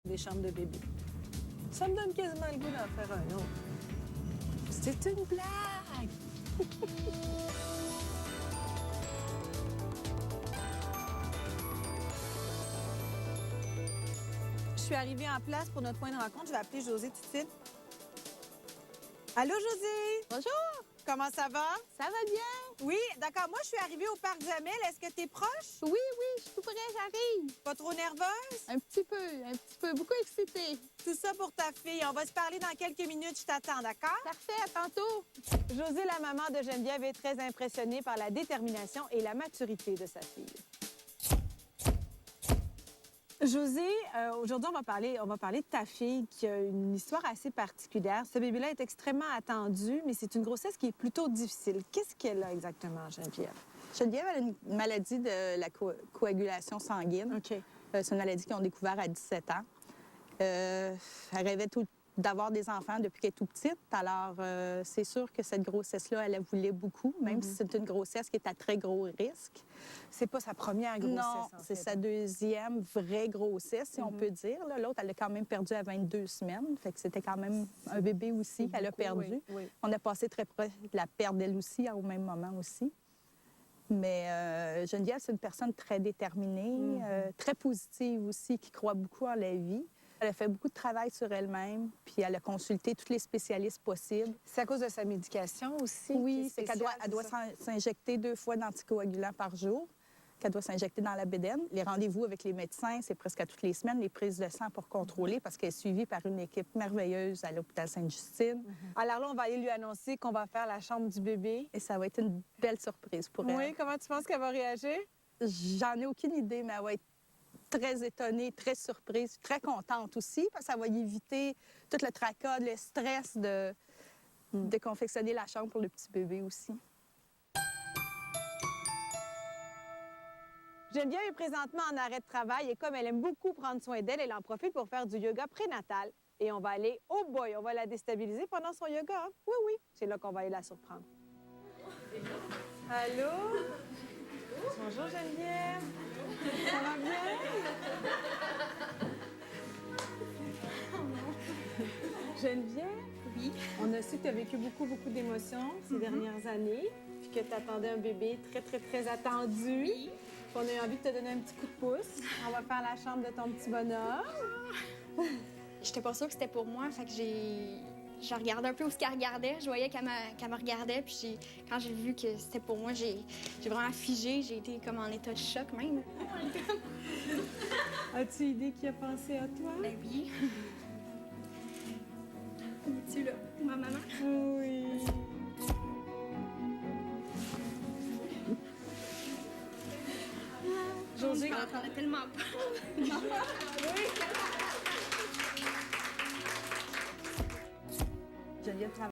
des chambres de bébé. Ça me donne quasiment le goût d'en faire un autre. C'est une blague! Je suis arrivée en place pour notre point de rencontre. Je vais appeler Josée tout de suite. Allô, Josée? Bonjour, Comment ça va? ça va bien? Oui, d'accord. Moi, je suis arrivée au Parc Jamel. Est-ce que tu es proche? Oui, je suis tout près, j'arrive. Pas trop nerveuse? Un petit peu, beaucoup excitée. Tout ça pour ta fille. On va se parler dans quelques minutes. Je t'attends, d'accord? Parfait, à tantôt. Josée, la maman de Geneviève, est très impressionnée par la détermination et la maturité de sa fille. Josée, aujourd'hui, on va parler de ta fille qui a une histoire assez particulière. Ce bébé-là est extrêmement attendu, mais c'est une grossesse qui est plutôt difficile. Qu'est-ce qu'elle a exactement, Geneviève? Geneviève a une maladie de la coagulation sanguine. OK. C'est une maladie qu'ils ont découvert à 17 ans. Elle rêvait d'avoir des enfants depuis qu'elle est tout petite. Alors, c'est sûr que cette grossesse-là, elle la voulait beaucoup, même si c'est une grossesse qui est à très gros risque. C'est pas sa première grossesse, Non, en c'est fait. sa deuxième vraie grossesse, si on peut dire. L'autre, elle l'a quand même perdu à 22 semaines. Fait que c'était quand même un bébé aussi qu'elle a beaucoup, perdu. oui. On a passé très près de la perte d'elle aussi, au même moment aussi. Mais Geneviève, c'est une personne très déterminée, très positive aussi, qui croit beaucoup en la vie. Elle a fait beaucoup de travail sur elle-même, puis elle a consulté tous les spécialistes possibles. C'est à cause de sa médication aussi? Oui, c'est c'est qu'elle doit s'injecter 2 fois d'anticoagulants par jour, qu'elle doit s'injecter dans la bédaine. Les rendez-vous avec les médecins, c'est presque à toutes les semaines, les prises de sang pour contrôler, parce qu'elle est suivie par une équipe merveilleuse à l'hôpital Sainte-Justine. Alors là, on va aller lui annoncer qu'on va faire la chambre du bébé. Et ça va être une belle surprise pour elle. Oui, comment tu penses qu'elle va réagir? J'en ai aucune idée, mais elle va être très étonnée, très surprise, très contente aussi, parce que ça va y éviter tout le tracas, le stress de confectionner la chambre pour le petit bébé aussi. Geneviève est présentement en arrêt de travail et comme elle aime beaucoup prendre soin d'elle, elle en profite pour faire du yoga prénatal. Et on va aller, oh boy, on va la déstabiliser pendant son yoga. Hein? Oui, c'est là qu'on va aller la surprendre. Allô? Bonjour Geneviève. Ça va bien? Geneviève? Oui. On a su que tu as vécu beaucoup d'émotions ces dernières années, puis que tu attendais un bébé très attendu. Oui. Puis on a eu envie de te donner un petit coup de pouce. On va faire la chambre de ton petit bonhomme. J'étais pas sûre que c'était pour moi, fait que je regardais un peu où ce qu'elle regardait. Je voyais qu'elle me regardait, puis quand j'ai vu que c'était pour moi, j'ai vraiment figé. J'ai été comme en état de choc même. As-tu idée qui a pensé à toi? Ben oui. Es-tu là, ma maman? Oui. Je m'entendais tellement pas. Oui.